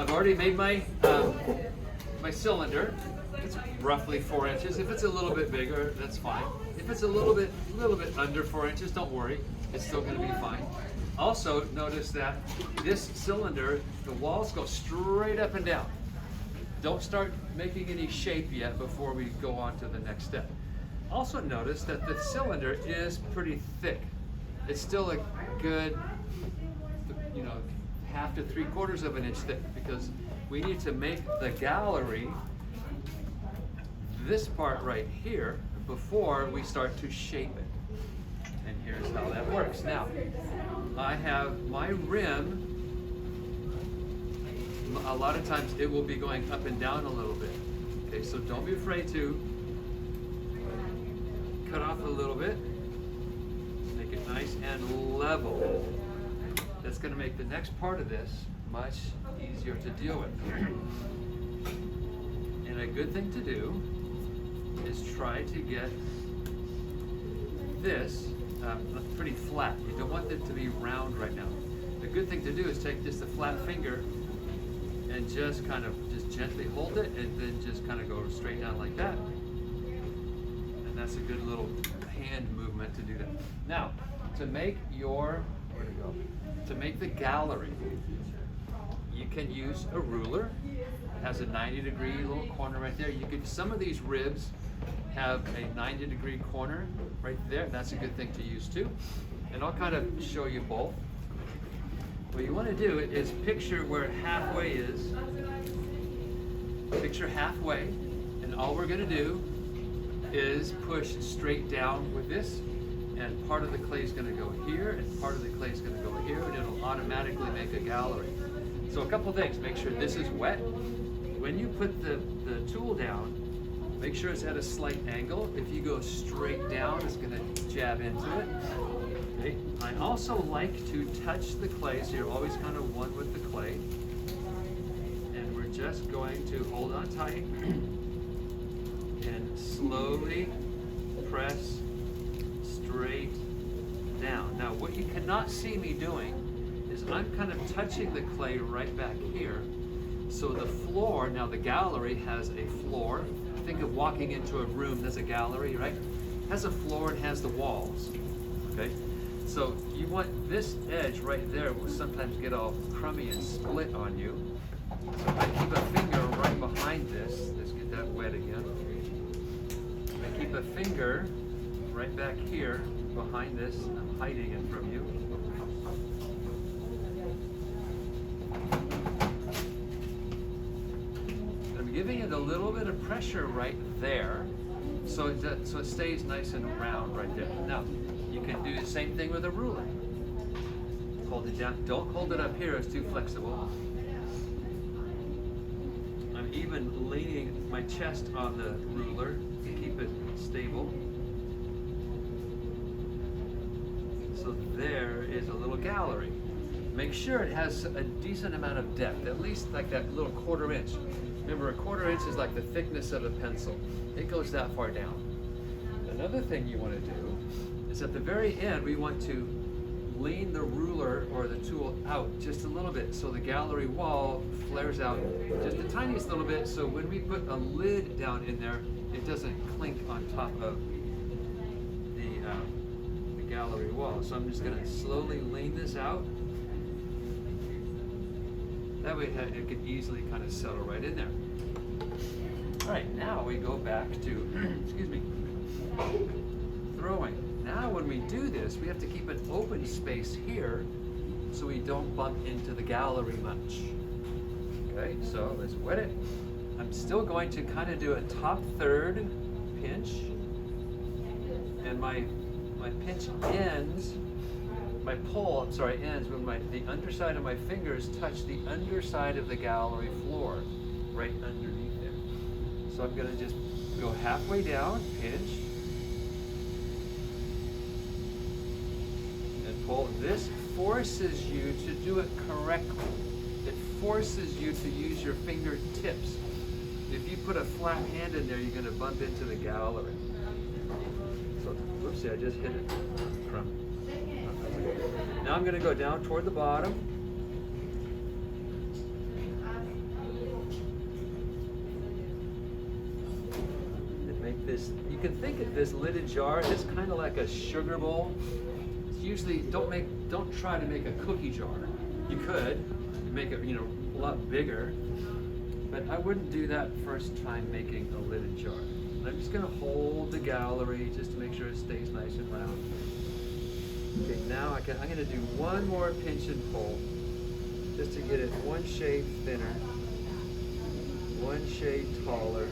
I've already made my my cylinder. It's roughly 4 inches. If it's a little bit bigger, that's fine. If it's a little bit under 4 inches, don't worry. It's still going to be fine. Also, notice that this cylinder, the walls go straight up and down. Don't start making any shape yet before we go on to the next step. Also notice that the cylinder is pretty thick. It's still a good, you know, 1/2 to 3/4 of an inch thick, because we need to make the gallery, this part right here, before we start to shape it. And here's how that works. Now, I have my rim. A lot of times it will be going up and down a little bit. Okay, so don't be afraid to cut off a little bit. Make it nice and level. That's going to make the next part of this much easier to deal with. And a good thing to do is try to get this pretty flat. You don't want it to be round right now. The good thing to do is take just a flat finger and just kind of gently hold it, and then just kind of go straight down like that. And that's a good little hand movement to do that. Now, to make your, where to go? To make the gallery, you can use a ruler. It has a 90-degree little corner right there. You could, some of these ribs have a 90-degree corner right there. That's a good thing to use too. And I'll kind of show you both. What you want to do is picture where halfway is. Picture halfway, and all we're going to do is push straight down with this, and part of the clay is going to go here, and part of the clay is going to go here, and it'll automatically make a gallery. So a couple things: make sure this is wet. When you put the tool down, make sure it's at a slight angle. If you go straight down, it's going to jab into it. Okay. I also like to touch the clay, so you're always kind of one with the clay. And we're just going to hold on tight and slowly press straight down. Now, what you cannot see me doing is I'm kind of touching the clay right back here. So the floor, now the gallery has a floor. Think of walking into a room, there's a gallery, right? It has a floor and has the walls, okay? So you want this edge right there will sometimes get all crummy and split on you. So I keep a finger right behind this. Let's get that wet again. I keep a finger right back here behind this. I'm hiding it from you. I'm giving it a little bit of pressure right there, so it stays nice and round right there. Now, you can do the same thing with a ruler. Hold it down. Don't hold it up here, it's too flexible. I'm even leaning my chest on the ruler to keep it stable. So there is a little gallery. Make sure it has a decent amount of depth, at least like that little 1/4 inch. Remember, a 1/4 inch is like the thickness of a pencil. It goes that far down. Another thing you want to do is at the very end, we want to lean the ruler or the tool out just a little bit so the gallery wall flares out just the tiniest little bit, so when we put a lid down in there, it doesn't clink on top of the gallery wall. So I'm just going to slowly lean this out. That way it could easily kind of settle right in there. All right, now we go back to, excuse me, throwing. Now when we do this, we have to keep an open space here so we don't bump into the gallery much. Okay, so let's wet it. I'm still going to kind of do a top third pinch, and my pinch ends, my pull, ends when the underside of my fingers touch the underside of the gallery floor, right underneath there. So I'm gonna just go halfway down, pinch, and pull. This forces you to do it correctly. It forces you to use your fingertips. If you put a flat hand in there, you're gonna bump into the gallery. So, whoopsie, I just hit it. Now I'm going to go down toward the bottom. this, you can think of this lidded jar as kind of like a sugar bowl. It's usually, don't try to make a cookie jar. You could make it, you know, a lot bigger, but I wouldn't do that first time making a lidded jar. I'm just gonna hold the gallery just to make sure it stays nice and round. Okay, now I'm gonna do one more pinch and pull, just to get it one shade thinner, one shade taller.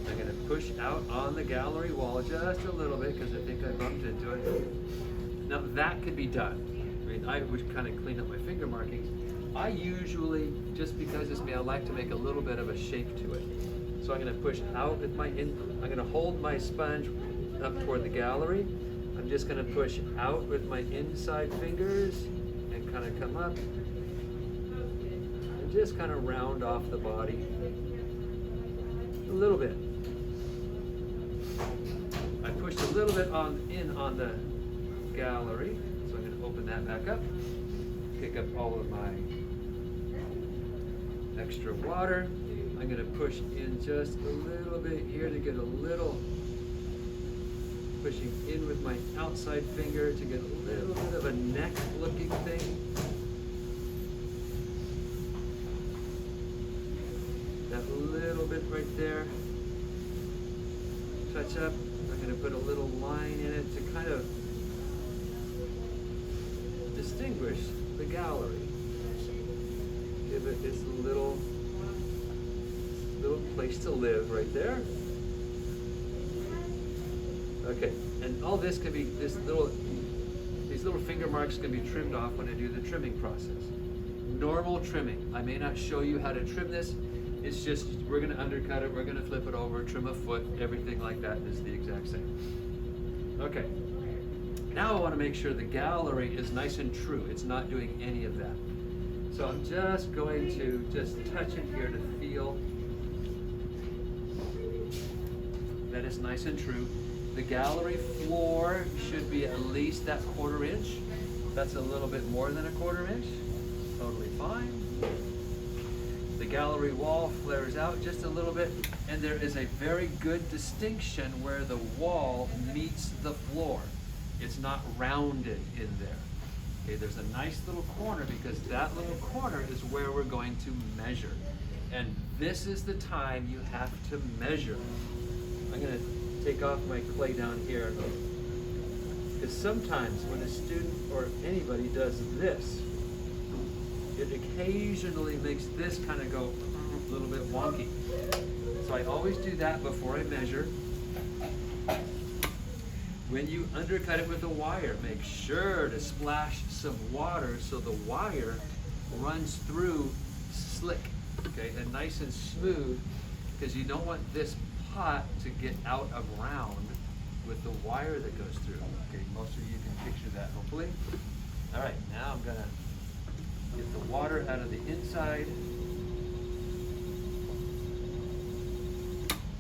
I'm gonna push out on the gallery wall just a little bit because I think I bumped into it. Now that could be done. I mean, I would kind of clean up my finger markings. I usually, just because it's me, I like to make a little bit of a shape to it. So I'm going to push out with I'm going to hold my sponge up toward the gallery. I'm just going to push out with my inside fingers and kind of come up and just kind of round off the body a little bit. I pushed a little bit in on the gallery, so I'm going to open that back up, pick up all of my extra water. I'm going to push in just a little bit here to get a little, pushing in with my outside finger to get a little bit of a neck looking thing. That little bit right there. Touch up. I'm going to put a little line in it to kind of distinguish the gallery. Give it its little place to live right there. Okay, and all this can be, these little finger marks can be trimmed off when I do the trimming process. Normal trimming. I may not show you how to trim this. It's just, we're gonna undercut it, we're gonna flip it over, trim a foot, everything like that is the exact same. Okay, now I wanna make sure the gallery is nice and true. It's not doing any of that. So I'm just going to just touch it here to feel that it's nice and true. The gallery floor should be at least that 1/4 inch. That's a little bit more than a 1/4 inch. Totally fine. The gallery wall flares out just a little bit, and there is a very good distinction where the wall meets the floor. It's not rounded in there. Okay, there's a nice little corner because that little corner is where we're going to measure. And this is the time you have to measure. I'm going to take off my clay down here, because sometimes when a student or anybody does this, it occasionally makes this kind of go a little bit wonky. So I always do that before I measure. When you undercut it with a wire, make sure to splash some water so the wire runs through slick, okay, and nice and smooth, because you don't want this pot to get out of round with the wire that goes through. Okay, most of you can picture that, hopefully. All right, now I'm gonna get the water out of the inside.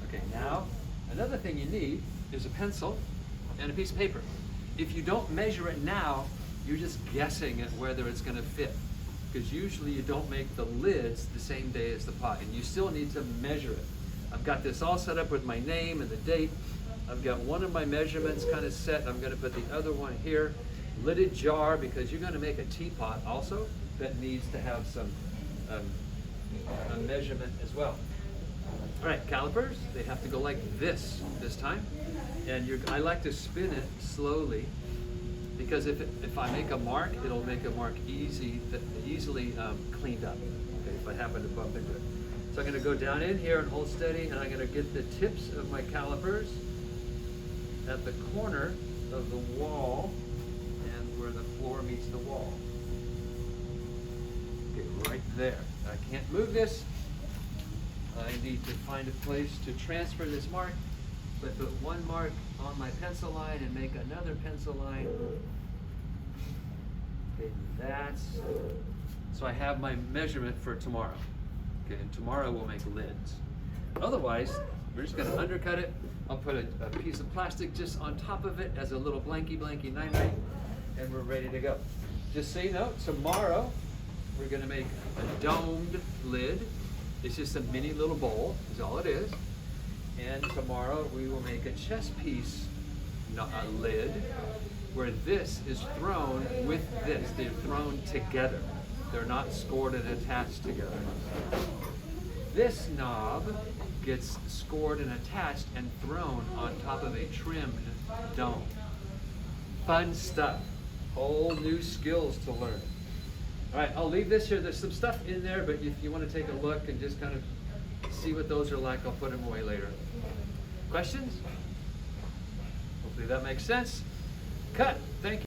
Okay, now another thing you need is a pencil and a piece of paper. If you don't measure it now, you're just guessing at whether it's gonna fit, because usually you don't make the lids the same day as the pot, and you still need to measure it. I've got this all set up with my name and the date. I've got one of my measurements kind of set. I'm gonna put the other one here. Lidded jar, because you're gonna make a teapot also that needs to have some a measurement as well. All right, calipers, they have to go like this time. And I like to spin it slowly, because if I make a mark, it'll make a mark easily cleaned up, okay, if I happen to bump into it. So I'm going to go down in here and hold steady, and I'm going to get the tips of my calipers at the corner of the wall and where the floor meets the wall. Okay, right there. I can't move this. I need to find a place to transfer this mark. So I put one mark on my pencil line and make another pencil line. Okay, so I have my measurement for tomorrow. Okay, and tomorrow we'll make lids. Otherwise, we're just gonna undercut it. I'll put a piece of plastic just on top of it as a little blanky night, and we're ready to go. Just so you know, tomorrow we're going to make a domed lid. It's just a mini little bowl, is all it is. And tomorrow we will make a chess piece lid where this is thrown with this. They're thrown together. They're not scored and attached together. This knob gets scored and attached and thrown on top of a trimmed dome. Fun stuff. Whole new skills to learn. All right, I'll leave this here. There's some stuff in there, but if you want to take a look and just kind of see what those are like, I'll put them away later. Questions? Hopefully that makes sense. Cut. Thank you.